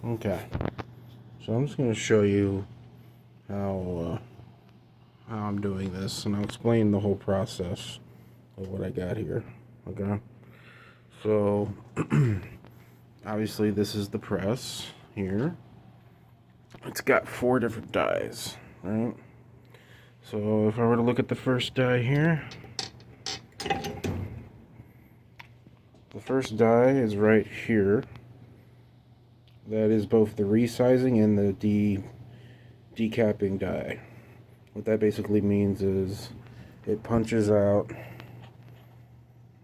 Okay, so I'm just going to show you how I'm doing this, and I'll explain the whole process of what I got here. Okay, so obviously this is the press here. It's got 4 different dies, right? So if I were to look at the first die here, the first die is right here. That is both the resizing and the decapping die. What that basically means is it punches out,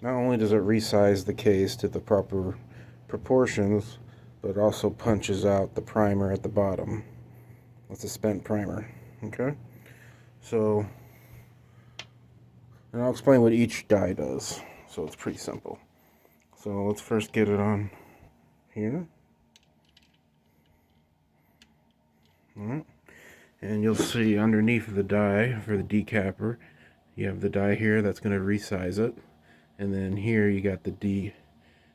not only does it resize the case to the proper proportions, but it also punches out the primer at the bottom. That's a spent primer. Okay? So, and I'll explain what each die does. So it's pretty simple. So let's first get it on here. Alright. And you'll see underneath the die for the decapper, you have the die here that's going to resize it. And then here you got the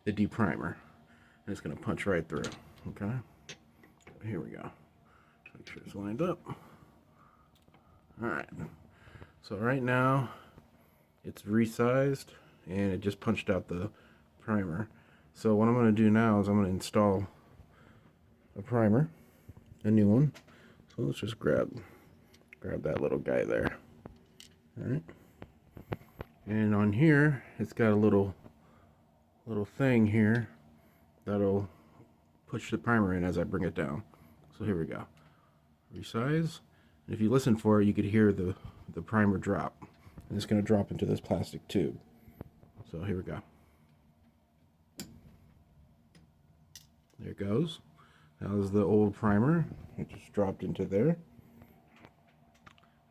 deprimer. And it's going to punch right through. Okay? Here we go. Make sure it's lined up. Alright. So right now, it's resized and it just punched out the primer. So what I'm going to do now is I'm going to install a primer, a new one. So let's just grab that little guy there. Alright. And on here, it's got a little thing here that'll push the primer in as I bring it down. So here we go. Resize. And if you listen for it, you could hear the primer drop. And it's going to drop into this plastic tube. So here we go. There it goes. That was the old primer. It just dropped into there.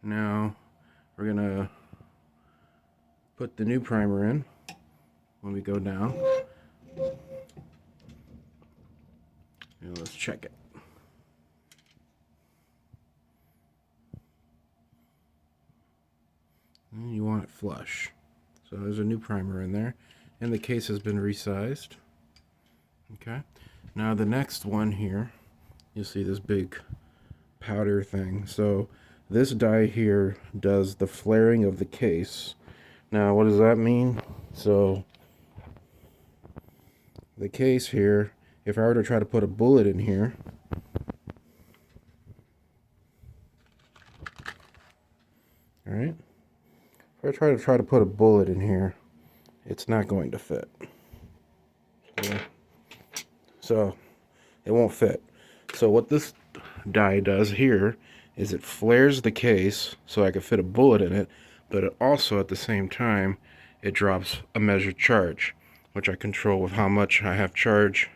Now we're going to put the new primer in when we go down. And let's check it. And you want it flush. So there's a new primer in there. And the case has been resized. Okay. Now the next one here, you'll see this big powder thing. So this die here does the flaring of the case. Now what does that mean? So the case here, if I were to try to put a bullet in here, alright? If I try to put a bullet in here, it's not going to fit. So it won't fit. So what this die does here is it flares the case so I can fit a bullet in it, but it also at the same time it drops a measured charge, which I control with how much I have charge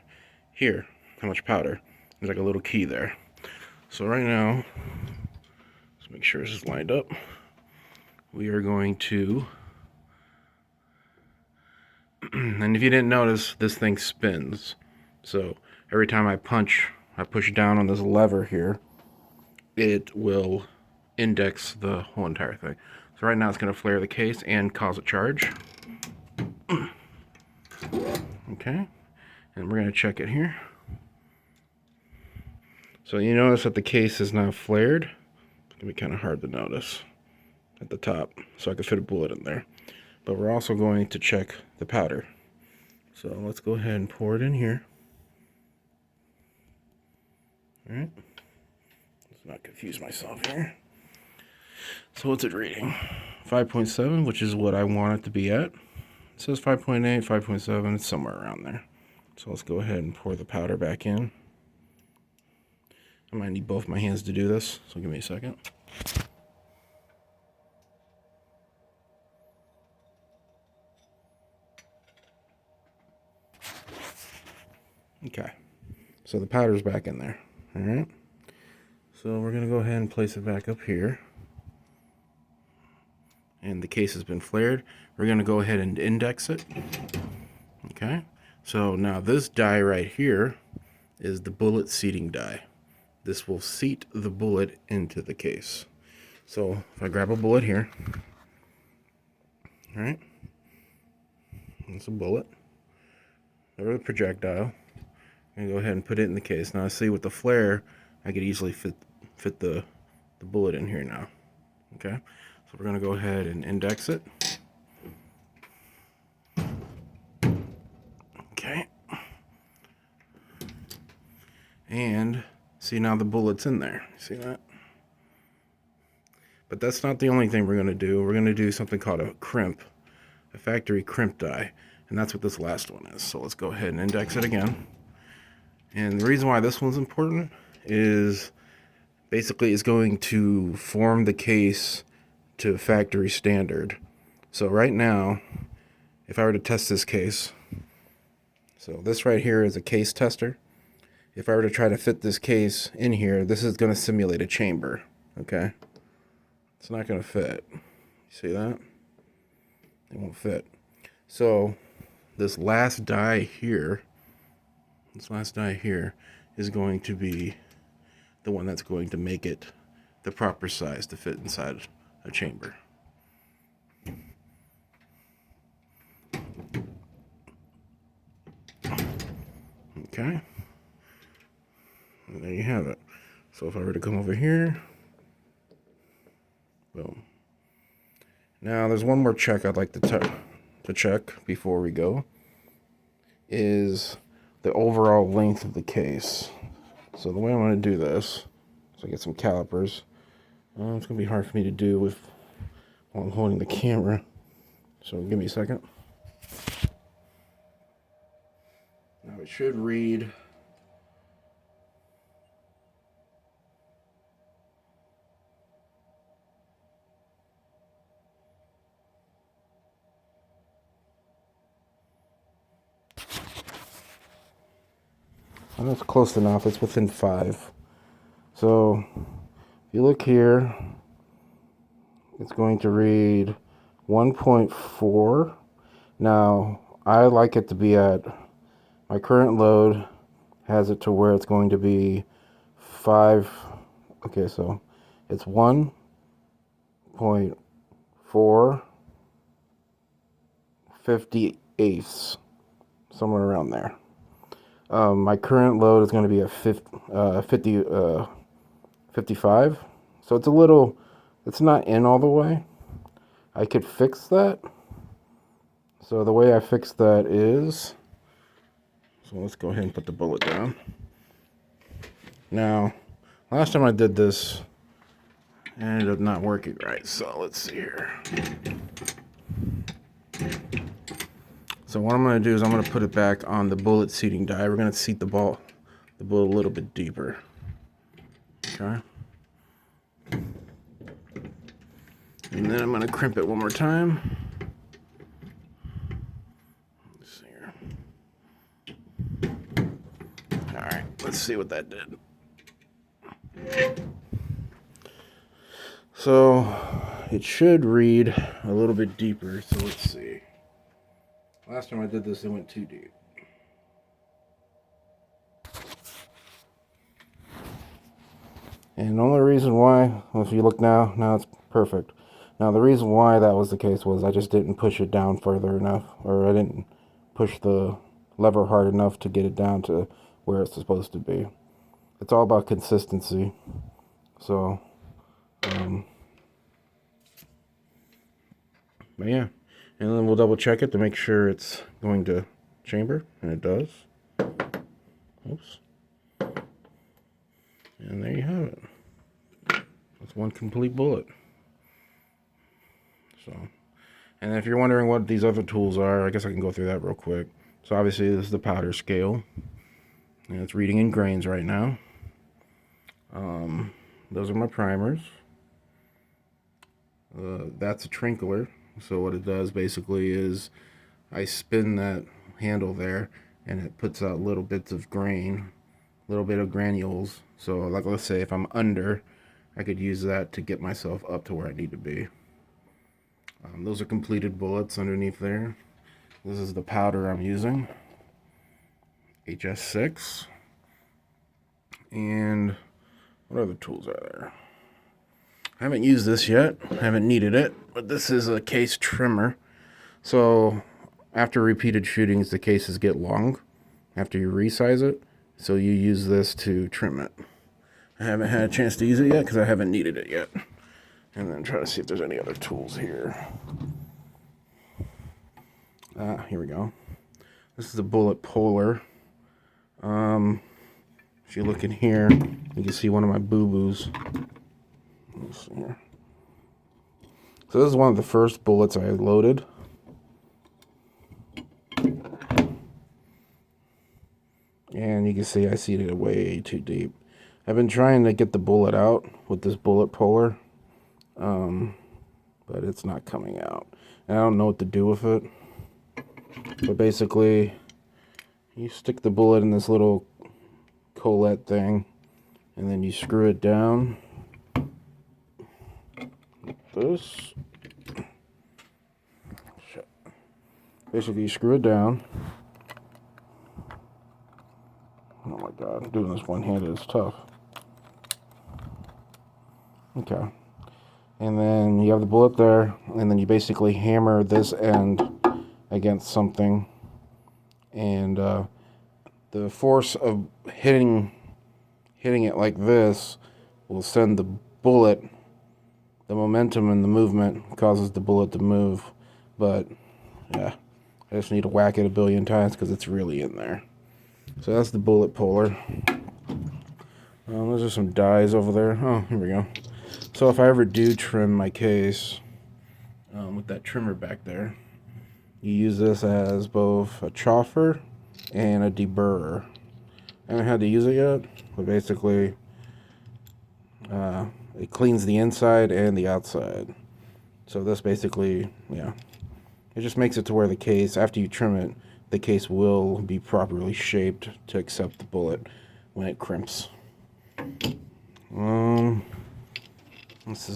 here, how much powder. There's like a little key there. So right now, let's make sure this is lined up. We are going to, and if you didn't notice, this thing spins. So every time I push down on this lever here, it will index the whole entire thing. So right now it's going to flare the case and cause a charge. Okay, and we're going to check it here. So you notice that the case is now flared. It's going to be kind of hard to notice at the top, so I can fit a bullet in there. But we're also going to check the powder. So let's go ahead and pour it in here. Alright. Let's not confuse myself here. So what's it reading? 5.7, which is what I want it to be at. It says 5.8, 5.7, it's somewhere around there. So let's go ahead and pour the powder back in. I might need both my hands to do this, so give me a second. Okay, so the powder's back in there. Alright, so we're going to go ahead and place it back up here. And the case has been flared. We're going to go ahead and index it. Okay, so now this die right here is the bullet seating die. This will seat the bullet into the case. So if I grab a bullet here, all right, that's a bullet, or a projectile. I'm gonna go ahead and put it in the case. Now I see with the flare, I could easily fit the bullet in here now. Okay, so we're gonna go ahead and index it. Okay, and see, now the bullet's in there. See that? But that's not the only thing we're gonna do. We're gonna do something called a crimp, a factory crimp die, and that's what this last one is. So let's go ahead and index it again. And the reason why this one's important is basically it's going to form the case to factory standard. So right now, if I were to test this case, so this right here is a case tester. If I were to try to fit this case in here, this is going to simulate a chamber, okay? It's not going to fit. You see that? It won't fit. So this last die here is going to be the one that's going to make it the proper size to fit inside a chamber. Okay. And there you have it. So if I were to come over here, boom. Now there's one more check I'd like to check before we go, is the overall length of the case. So the way I'm going to do this, so I get some calipers. It's going to be hard for me to do while I'm holding the camera. So give me a second. Now it should read that's close enough. It's within 5. So if you look here, it's going to read 1.4. Now I like it to be at, my current load has it to where it's going to be 5. Okay, so it's 1.4 58ths, somewhere around there. My current load is going to be a 55. So it's a little, it's not in all the way. I could fix that. So the way I fix that is, so let's go ahead and put the bullet down. Now, last time I did this, it ended up not working right. So let's see here. So what I'm going to do is I'm going to put it back on the bullet seating die. We're going to seat the bullet a little bit deeper. Okay. And then I'm going to crimp it one more time. Let's see here. All right, let's see what that did. So it should read a little bit deeper. So let's see. Last time I did this, it went too deep. And the only reason why, well, if you look now it's perfect. Now the reason why that was the case was I just didn't push it down further enough, or I didn't push the lever hard enough to get it down to where it's supposed to be. It's all about consistency. So, but yeah. And then we'll double check it to make sure it's going to chamber, and it does. Oops. And there you have it. That's one complete bullet. So, and if you're wondering what these other tools are, I guess I can go through that real quick. So obviously this is the powder scale, and it's reading in grains right now. Those are my primers. That's a trinkler. So what it does basically is I spin that handle there and it puts out little bits of grain, little bit of granules. So like, let's say if I'm under, I could use that to get myself up to where I need to be. Those are completed bullets underneath there. This is the powder I'm using, HS6. And what other tools are there? I haven't used this yet, I haven't needed it, but this is a case trimmer. So after repeated shootings, the cases get long after you resize it, So you use this to trim it. I haven't had a chance to use it yet because I haven't needed it yet. And then try to see if there's any other tools here. Here we go. This is a bullet puller. If you look in here, you can see one of my boo-boos. Let's see here. So this is one of the first bullets I loaded. And you can see I seated it way too deep. I've been trying to get the bullet out with this bullet puller, but it's not coming out. And I don't know what to do with it. But basically, you stick the bullet in this little collet thing, and then you screw it down. This. Basically, you screw it down. Oh my god, doing this one-handed is tough. Okay. And then you have the bullet there, and then you basically hammer this end against something. And the force of hitting it like this will send the bullet, the momentum and the movement causes the bullet to move. But, yeah, I just need to whack it a billion times because it's really in there. So that's the bullet puller. Those are some dies over there. Oh, here we go. So if I ever do trim my case with that trimmer back there, you use this as both a choffer and a deburrer. I haven't had to use it yet, but basically it cleans the inside and the outside. So this basically, yeah, it just makes it to where the case, after you trim it, the case will be properly shaped to accept the bullet when it crimps. This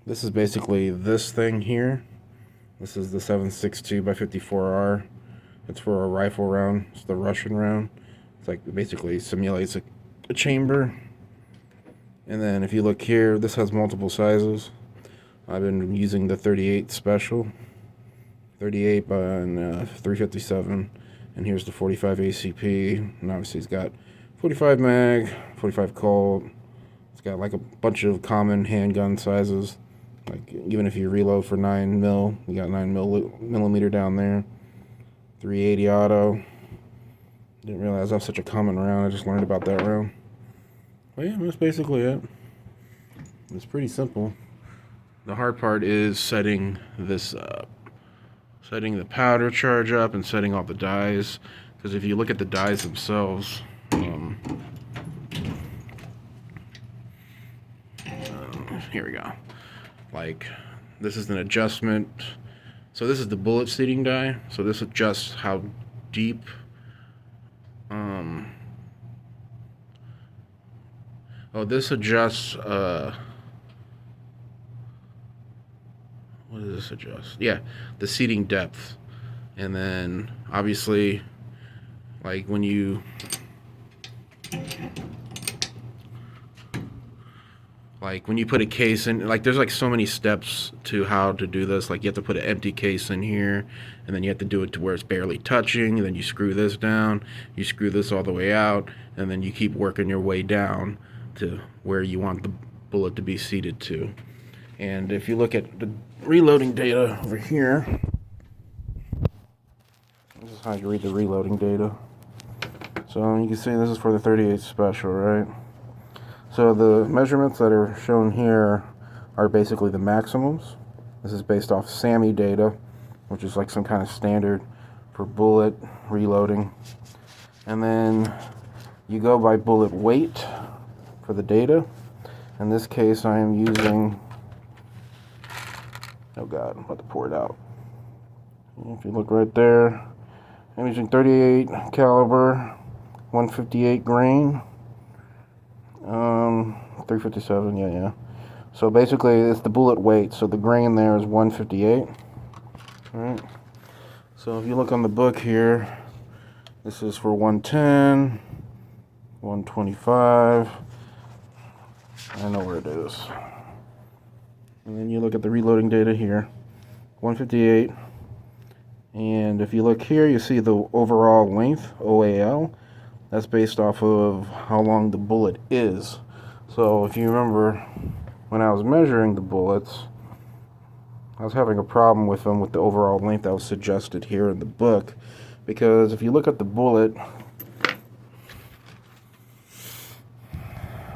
is basically this thing here. This is the 7.62 by 54R. It's for a rifle round. It's the Russian round. It's like it basically simulates a chamber. And then if you look here, this has multiple sizes. I've been using the 38 special. 38 by 357, and here's the 45 ACP, and obviously it's got 45 mag, 45 Colt. It's got like a bunch of common handgun sizes. Like even if you reload for 9mm, you got 9mm down there. 380 auto. Didn't realize that was such a common round. I just learned about that round. But yeah, that's basically it. It's pretty simple. The hard part is setting this up. Setting the powder charge up and setting all the dies, because if you look at the dies themselves, here we go. Like, this is an adjustment. So this is the bullet seating die. So this adjusts how deep. This adjusts. What does this adjust? Yeah, the seating depth. And then obviously, like when you put a case in, like there's like so many steps to how to do this. Like you have to put an empty case in here, and then you have to do it to where it's barely touching, and then you screw this down, you screw this all the way out, and then you keep working your way down to where you want the bullet to be seated to. And if you look at the reloading data over here, this is how you read the reloading data. So you can see this is for the 38 special, right? So the measurements that are shown here are basically the maximums. This is based off SAMI data, which is like some kind of standard for bullet reloading. And then you go by bullet weight for the data. In this case, I am using, oh god, I'm about to pour it out. If you look right there, I'm using 38 caliber, 158 grain, 357, yeah. So basically, it's the bullet weight. So the grain there is 158. All right. So if you look on the book here, this is for 110, 125. I know where it is. And then you look at the reloading data here, 158. And if you look here, you see the overall length, OAL. That's based off of how long the bullet is. So if you remember, when I was measuring the bullets, I was having a problem with them with the overall length that was suggested here in the book. Because if you look at the bullet,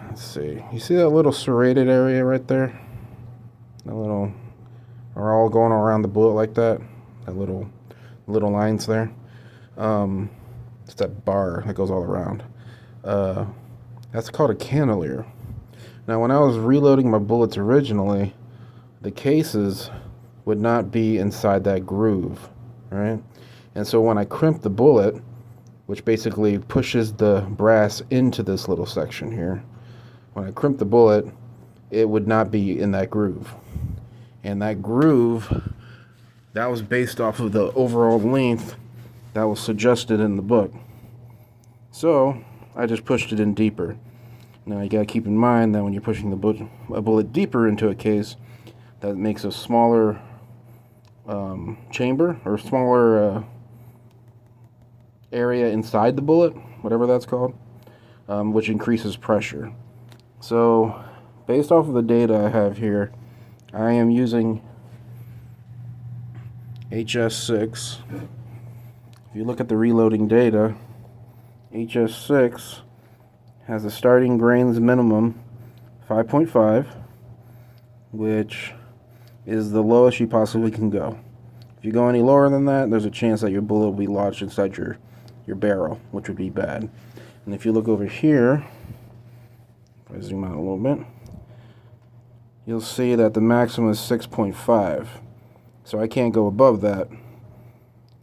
let's see, you see that little serrated area right there? That little, are all going around the bullet like that? That little lines there. It's that bar that goes all around. That's called a cantilever. Now, when I was reloading my bullets originally, the cases would not be inside that groove, right? And so when I crimped the bullet, which basically pushes the brass into this little section here, when I crimped the bullet, it would not be in that groove. And that groove, that was based off of the overall length that was suggested in the book. So I just pushed it in deeper. Now you gotta keep in mind that when you're pushing a bullet deeper into a case, that makes a smaller chamber or smaller area inside the bullet, whatever that's called, which increases pressure. So based off of the data I have here, I am using HS6. If you look at the reloading data, HS6 has a starting grains minimum 5.5, which is the lowest you possibly can go. If you go any lower than that, there's a chance that your bullet will be lodged inside your barrel, which would be bad. And if you look over here, if I zoom out a little bit, you'll see that the maximum is 6.5. So I can't go above that,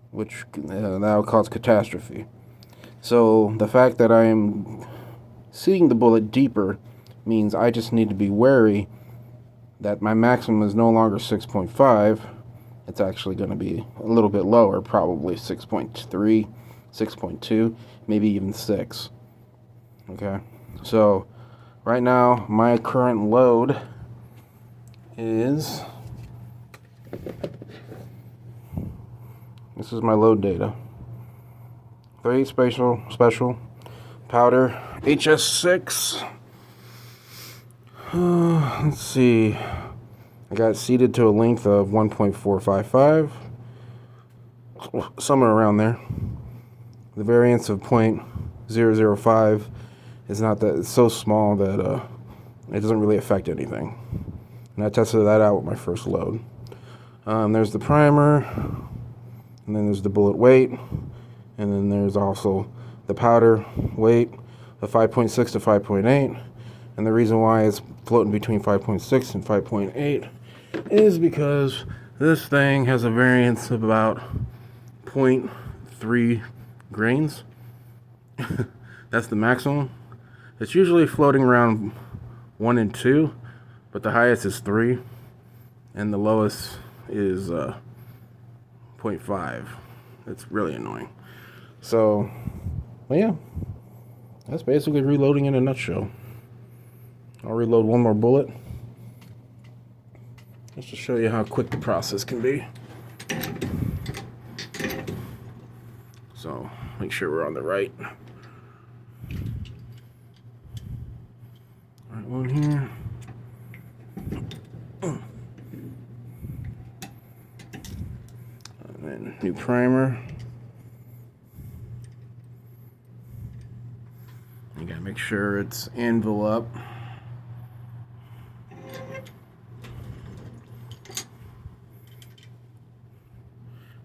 which that'll cause catastrophe. So the fact that I am seeing the bullet deeper means I just need to be wary that my maximum is no longer 6.5. It's actually going to be a little bit lower, probably 6.3, 6.2, maybe even 6. Okay, so right now my current load is, this is my load data. 38 special powder HS6. Let's see. I got it seated to a length of 1.455, somewhere around there. The variance of .005 is not that, it's so small that it doesn't really affect anything. And I tested that out with my first load. There's the primer, and then there's the bullet weight, and then there's also the powder weight of 5.6 to 5.8. And the reason why it's floating between 5.6 and 5.8 is because this thing has a variance of about 0.3 grains. That's the maximum. It's usually floating around 1 and 2, but the highest is 3, and the lowest is 0.5. It's really annoying. So, well, yeah, that's basically reloading in a nutshell. I'll reload one more bullet just to show you how quick the process can be. So make sure we're on the right one here. And then new primer. You gotta make sure it's anvil up.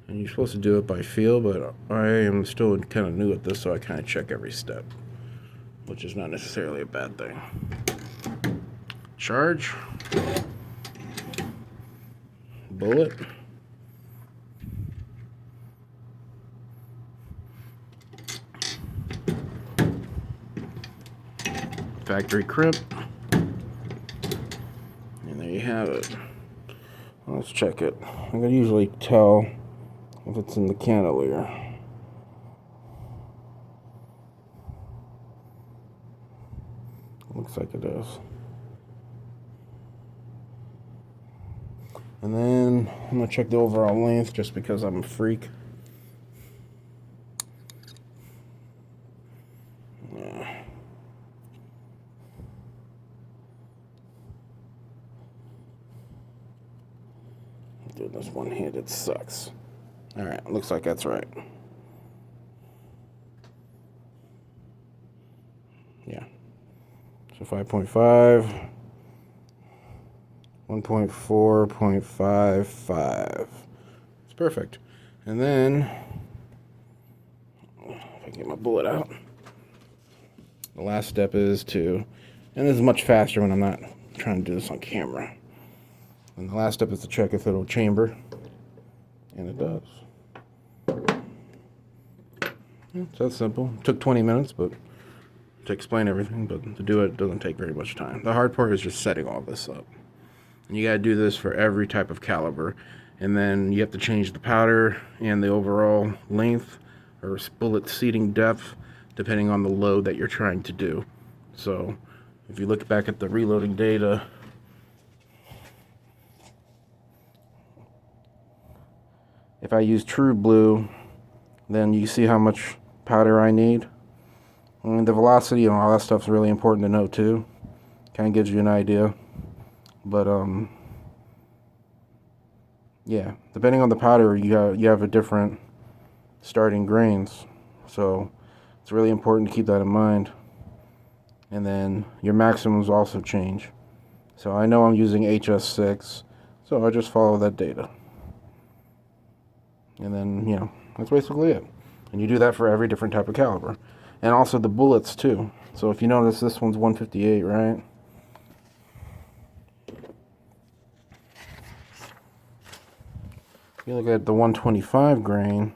And you're supposed to do it by feel, but I am still kind of new at this, so I kind of check every step, which is not necessarily a bad thing. Charge. Bullet. Factory crimp. And there you have it. Let's check it. I can usually tell if it's in the cantilever. Looks like it is. And then I'm going to check the overall length just because I'm a freak. Doing this one-handed sucks. Alright, looks like that's right. Yeah. So 5.5. 1.4.55. It's perfect. And then, if I can get my bullet out, the last step is to, and this is much faster when I'm not trying to do this on camera. And the last step is to check if it'll chamber. And it does. So that's simple. It took 20 minutes, but to explain everything, but to do it doesn't take very much time. The hard part is just setting all this up. And you gotta do this for every type of caliber. And then you have to change the powder and the overall length or bullet seating depth depending on the load that you're trying to do. So if you look back at the reloading data, if I use True Blue, then you see how much powder I need. And the velocity and all that stuff's really important to know too. Kind of gives you an idea. But yeah, depending on the powder, you have a different starting grains. So it's really important to keep that in mind. And then your maximums also change. So I know I'm using HS6, so I just follow that data. And then, you know, that's basically it. And you do that for every different type of caliber. And also the bullets too. So if you notice, this one's 158, right? If you look at the 125 grain,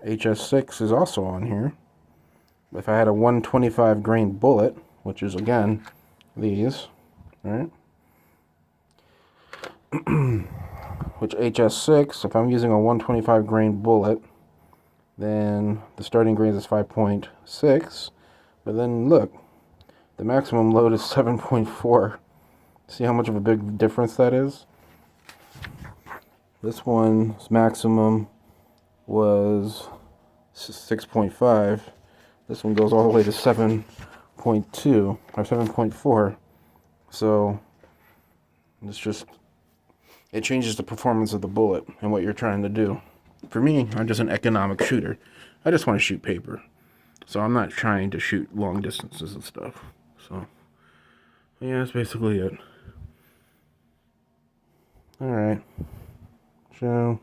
HS6 is also on here. If I had a 125 grain bullet, which is again these, right? Which HS6, if I'm using a 125 grain bullet, then the starting grains is 5.6. But then look, the maximum load is 7.4. See how much of a big difference that is? This one's maximum was 6.5. This one goes all the way to 7.2 or 7.4. So it's just, it changes the performance of the bullet and what you're trying to do. For me, I'm just an economic shooter. I just want to shoot paper. So I'm not trying to shoot long distances and stuff. So yeah, that's basically it. Alright. So